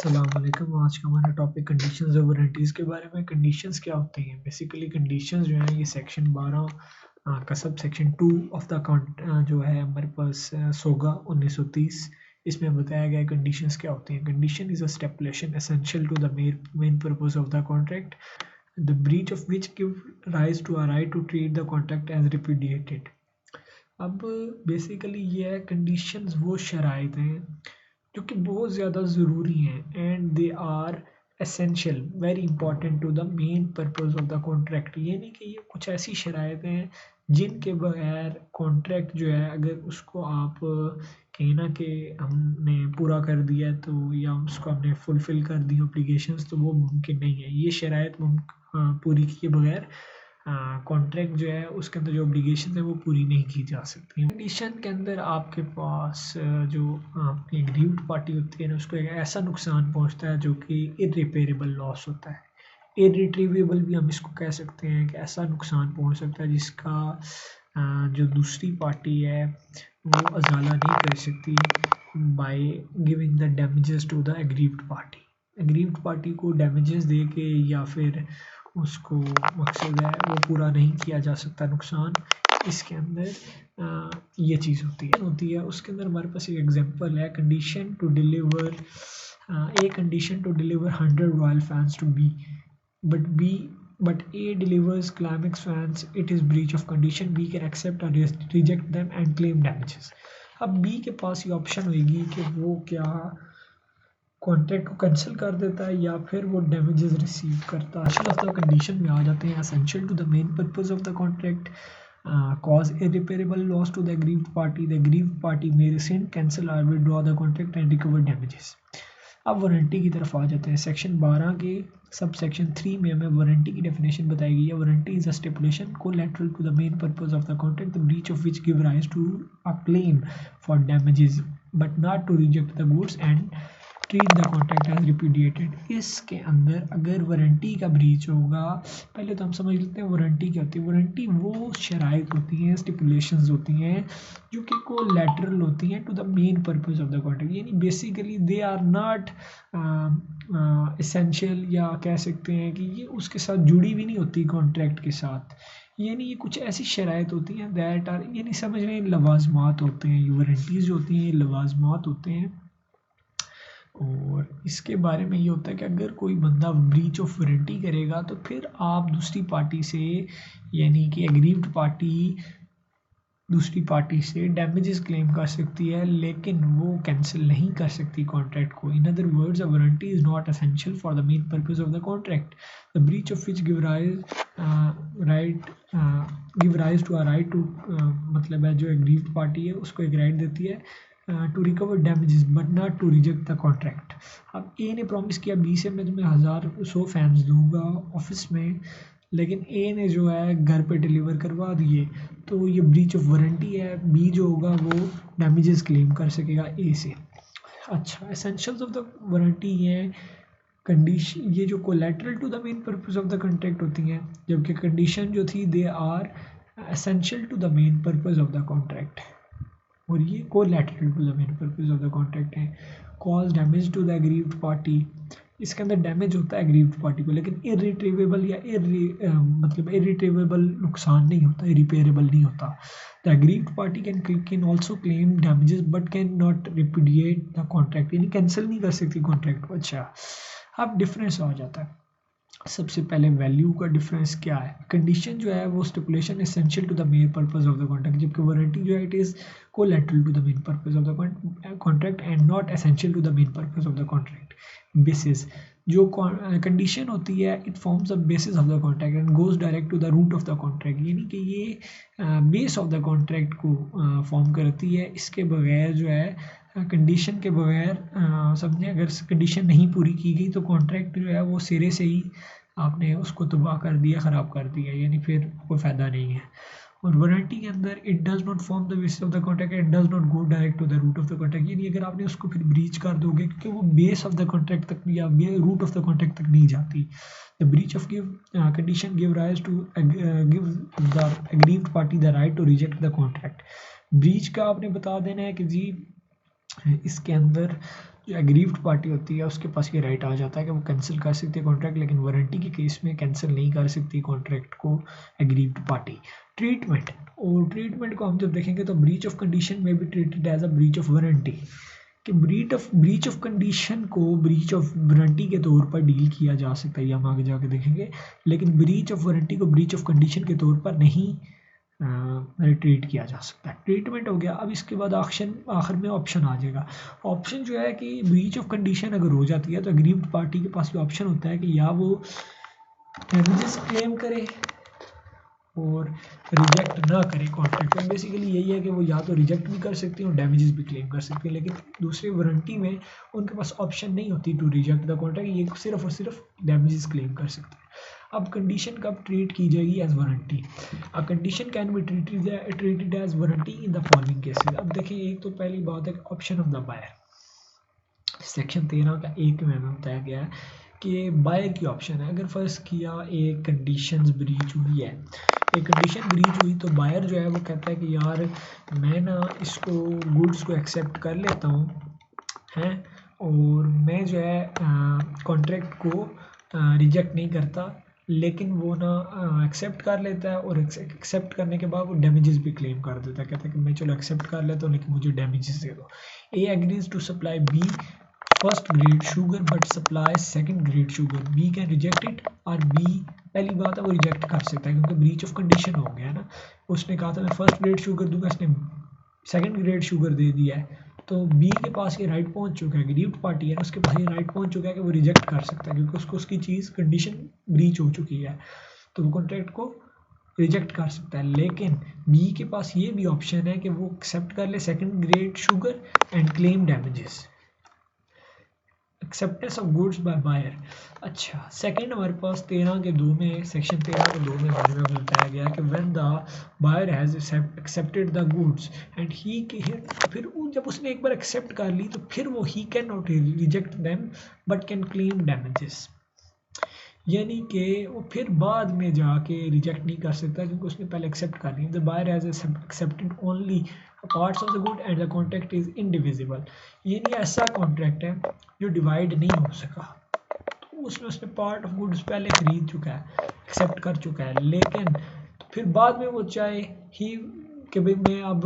अस्सलाम वालेकुम। आज का हमारा टॉपिक कंडीशंस और वारंटीज़ के बारे में। कंडीशंस क्या होती हैं? बेसिकली कंडीशंस जो हैं ये सेक्शन 12 का सब सेक्शन 2 ऑफ द जो है हमारे पास सोगा 1930 इसमें बताया गया है कंडीशंस क्या होती हैं। Condition is a stipulation essential to the main purpose of the contract the breach of which give rise to a right to treat the contract as repudiated. अब बेसिकली ये है कंडीशंस वो शराइत हैं जो कि बहुत ज़्यादा ज़रूरी हैं and they are essential very important to the main purpose of the contract. यानी कि ये कुछ ऐसी शराइतें हैं जिनके बगैर कॉन्ट्रैक्ट जो है अगर उसको आप कहीं ना कि हमने पूरा कर दिया तो या उसको हमने फुलफ़िल कर दी ऑब्लिगेशंस तो वो मुमकिन नहीं है। ये शराइत पूरी किए बगैर कॉन्ट्रैक्ट जो है उसके अंदर जो ऑब्लिगेशन है वो पूरी नहीं की जा सकती। कंडीशन के अंदर आपके पास जो आपकी एग्रीव्ड पार्टी होती है ना उसको एक ऐसा नुकसान पहुंचता है जो कि इरिपेरेबल लॉस होता है। इरिट्रीवेबल भी हम इसको कह सकते हैं कि ऐसा नुकसान पहुंच सकता है जिसका जो दूसरी पार्टी है वो अजाला नहीं कर सकती by giving the damages to the aggrieved party. Aggrieved party को डैमेजेस दे के या फिर उसको मकसद है वो पूरा नहीं किया जा सकता नुकसान। इसके अंदर ये चीज़ होती है उसके अंदर हमारे पास एक एग्जांपल है condition to deliver a condition to deliver 100 royal fans to be but A delivers climax fans, it is breach of condition. B can accept or reject them and claim damages. अब B के पास ये option होगी कि वो क्या contract को cancel कर देता है या फिर वो डैमेजेस रिसीव करता है। कंडीशन में आ जाते हैं essential to the main purpose of the contract cause irreparable loss to the aggrieved party. The aggrieved party may rescind, cancel or withdraw the contract and recover damages. अब warranty की तरफ आ जाते हैं। सेक्शन 12 के सब सेक्शन 3 में हमें warranty की definition बताई गई है। Warranty is a stipulation collateral to the main purpose of the contract the breach of which give rise to a claim for damages but not to reject the goods and treat the contract as repudiated. इसके अंदर अगर warranty का breach होगा, पहले तो हम समझ लेते हैं वारंटी क्या होती है। वारंटी वो शराइत होती हैं, स्टिपुलेशंस होती हैं जो कि कोलैटरल होती हैं to the main purpose of the contract. यानी basically they are not essential या कह सकते हैं कि ये उसके साथ जुड़ी भी नहीं होती कॉन्ट्रैक्ट के साथ। यानी ये कुछ ऐसी शराइत होती हैं दैट आर यानी समझ रहे हैं लवाजमात होते हैं। ये वारंटीज़ जो होती हैं ये लवाजमात होते हैं और इसके बारे में ये होता है कि अगर कोई बंदा ब्रीच ऑफ वारंटी करेगा तो फिर आप दूसरी पार्टी से यानी कि एग्रीव्ड पार्टी दूसरी पार्टी से डैमेजेस क्लेम कर सकती है लेकिन वो कैंसिल नहीं कर सकती कॉन्ट्रैक्ट को। In other words a warranty is not essential for the main purpose of the contract the breach of which give rise to a right to मतलब है जो एग्रीव्ड पार्टी है उसको एक राइट देती है to recover damages but not to reject the contract. अब ए ने प्रॉमिस किया बी से मैं तुम्हें 100 फैंस दूंगा ऑफिस में, लेकिन ए ने जो है घर पे डिलीवर करवा दिए तो ये ब्रीच ऑफ वारंटी है। बी जो होगा वो डैमेजेस क्लेम कर सकेगा ए से। अच्छा, एसेंशियल्स ऑफ द वारंटी ये कंडीशन ये जो collateral to the main purpose of the contract होती हैं जबकि कंडीशन जो थी they are essential to the main purpose of the contract और ये collateral to the main purpose of the contract है। Cause damage to the aggrieved party, इसके अंदर डैमेज होता है एग्रीव्ड पार्टी को लेकिन इरिट्रीवेबल या मतलब इरिट्रीवेबल नुकसान नहीं होता, इरिपेरेबल नहीं होता। The aggrieved party can also claim damages but can not रिपुडिएट the contract, यानी कैंसिल नहीं कर सकती कॉन्ट्रैक्ट को। अच्छा, अब डिफरेंस आ जाता है। सबसे पहले वैल्यू का डिफरेंस क्या है। कंडीशन जो है वो stipulation essential to the main purpose of the contract जबकि वारंटी जो है it is collateral to the main purpose of the contract and not essential to the main purpose of the contract. Basis जो condition होती है it forms the basis of the contract and goes direct to the root of the contract, यानी कि ये base of the contract को form करती है। इसके बगैर जो है कंडीशन के बगैर समझे अगर कंडीशन नहीं पूरी की गई तो कॉन्ट्रैक्ट जो है वो सिरे से ही आपने उसको तबाह कर दिया, ख़राब कर दिया, यानी फिर कोई फ़ायदा नहीं है। और वारंटी के अंदर it does not form the basis of the contract and does not go direct to the root of the contract, यानी अगर आपने उसको फिर ब्रीच कर दोगे क्योंकि वो बेस ऑफ द कॉन्ट्रैक्ट तक या रूट ऑफ द कॉन्ट्रैक्ट तक नहीं जाती। The breach of condition give rise to give the aggrieved party the right to reject the contract. Breach का आपने बता देना है कि जी इसके अंदर जो एग्रीव्ड पार्टी होती है उसके पास ये राइट आ जाता है कि वो कैंसिल कर सकती है कॉन्ट्रैक्ट, लेकिन वारंटी के केस में कैंसिल नहीं कर सकती कॉन्ट्रैक्ट को एग्रीव्ड पार्टी। ट्रीटमेंट, और ट्रीटमेंट को हम जब देखेंगे तो ब्रीच ऑफ कंडीशन में भी treated as a breach of warranty, कि ब्रीच ऑफ कंडीशन को ब्रीच ऑफ वारंटी के तौर पर डील किया जा सकता है, ये हम आगे जाके देखेंगे, लेकिन ब्रीच ऑफ वारंटी को ब्रीच ऑफ कंडीशन के तौर पर नहीं ट्रीट किया जा सकता है। ट्रीटमेंट हो गया। अब इसके बाद आखिर में ऑप्शन आ जाएगा। ऑप्शन जो है कि ब्रीच ऑफ कंडीशन अगर हो जाती है तो एग्रीव्ड पार्टी के पास ये ऑप्शन होता है कि या वो डैमेजेस क्लेम करे और रिजेक्ट ना करे कॉन्ट्रैक्ट। तो बेसिकली यही है कि वो या तो रिजेक्ट भी कर सकती हैं और डैमेजेस भी क्लेम कर सकती हैं, लेकिन दूसरी वारंटी में उनके पास ऑप्शन नहीं होती टू रिजेक्ट द कॉन्ट्रैक्ट, ये सिर्फ और सिर्फ डैमेजेस क्लेम कर सकते हैं। अब कंडीशन कब ट्रीट की जाएगी as warranty? A condition can be treated as warranty in the following cases. अब देखिए, एक तो पहली बात है option of the buyer, section 13 का 1 में हमें बताया गया है कि बायर की ऑप्शन है। अगर फर्स्ट किया एक कंडीशंस ब्रीच हुई है, एक कंडीशन ब्रीच हुई, तो बायर जो है वो कहता है कि यार मैं ना इसको गुड्स को एक्सेप्ट कर लेता हूँ हैं, और मैं जो है कॉन्ट्रैक्ट को रिजेक्ट नहीं करता, लेकिन वो ना एक्सेप्ट कर लेता है, और एक्सेप्ट करने के बाद वो डैमेजेस भी क्लेम कर देता है। कहता है कि मैं चलो एक्सेप्ट कर लेता हूँ लेकिन मुझे डैमेजेस दे दो। A agrees to supply B first grade sugar but supply second grade sugar, B can reject it, और बी पहली बात है वो रिजेक्ट कर सकता है क्योंकि ब्रीच ऑफ कंडीशन हो गया है ना। उसने कहा था मैं फर्स्ट ग्रेड शुगर दूंगा, इसने सेकंड ग्रेड शुगर दे दिया है, तो बी के पास ये राइट पहुंच चुका है, एग्रीव्ड पार्टी है उसके पास ये राइट पहुंच चुका है कि वो रिजेक्ट कर सकता है क्योंकि उसको उसकी चीज़ कंडीशन ब्रीच हो चुकी है, तो वो कॉन्ट्रैक्ट को रिजेक्ट कर सकता है। लेकिन बी के पास ये भी ऑप्शन है कि वो एक्सेप्ट कर ले second grade sugar and claim damages, acceptance of goods by buyer. अच्छा, सेकंड हमारे पास 13 के 2 में, सेक्शन 13 के 2 में हमारे में बताया गया कि when the buyer has accepted the goods and he, फिर जब उसने एक बार एक्सेप्ट कर ली तो फिर वो he can not reject them but can claim damages, यानी कि वो फिर बाद में जाके रिजेक्ट नहीं कर सकता क्योंकि उसने पहले एक्सेप्ट कर लिया। The buyer has accepted only parts of the good and the contract is indivisible, यानी ऐसा कॉन्ट्रैक्ट है जो डिवाइड नहीं हो सका, तो उसने पार्ट ऑफ गुड्स पहले खरीद चुका है, एक्सेप्ट कर चुका है, लेकिन तो फिर बाद में वो चाहे ही कि भाई मैं अब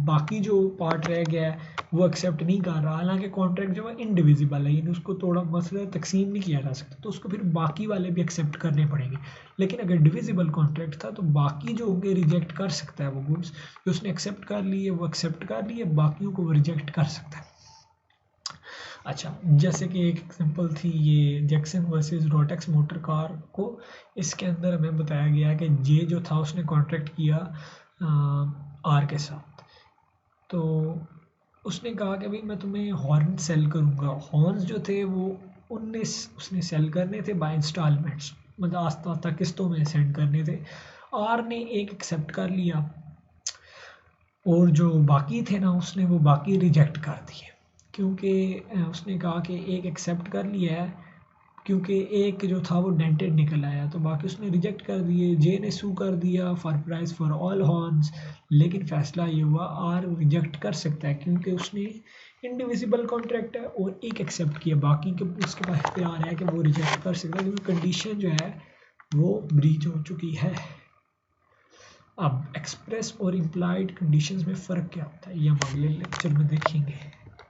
बाकी जो पार्ट रह गया है वो एक्सेप्ट नहीं कर रहा, हालांकि कॉन्ट्रैक्ट जो है इनडिविजिबल है, यानी उसको थोड़ा मसला तकसीम नहीं किया जा सकता, तो उसको फिर बाकी वाले भी एक्सेप्ट करने पड़ेंगे। लेकिन अगर डिविजिबल कॉन्ट्रैक्ट था तो बाकी जो होंगे रिजेक्ट कर सकता है वो गुड्स, जो उसने एक्सेप्ट कर लिए वो एक्सेप्ट कर लिए, बाकियों को वो रिजेक्ट कर सकता है। अच्छा, जैसे कि एक एग्जांपल थी ये Jackson versus Rotex motor car को, इसके अंदर हमें बताया गया कि जे जो था उसने कॉन्ट्रैक्ट किया आर के साथ, तो उसने कहा कि भाई मैं तुम्हें हॉर्न सेल करूँगा। हॉर्न्स जो थे वो 19 उसने सेल करने थे बाय इंस्टॉलमेंट्स, मतलब आस्ता आस्ता किस्तों में सेंड करने थे। आर ने एक एक्सेप्ट कर लिया और जो बाकी थे ना उसने वो बाकी रिजेक्ट कर दिए, क्योंकि उसने कहा कि एक एक्सेप्ट कर लिया है क्योंकि एक जो था वो डेंटेड निकल आया, तो बाकी उसने रिजेक्ट कर दिए। जे ने सू कर दिया for price for all horns, लेकिन फैसला ये हुआ आर रिजेक्ट कर सकता है क्योंकि उसने इंडिविजिबल कॉन्ट्रैक्ट है और एक एक्सेप्ट किया, बाकी के उसके पास इख्तियार है कि वो रिजेक्ट कर सकता है क्योंकि कंडीशन जो है वो ब्रीच हो चुकी है। अब एक्सप्रेस और इम्प्लाइड कंडीशंस में फ़र्क क्या होता है ये हम अगले लेक्चर में देखेंगे।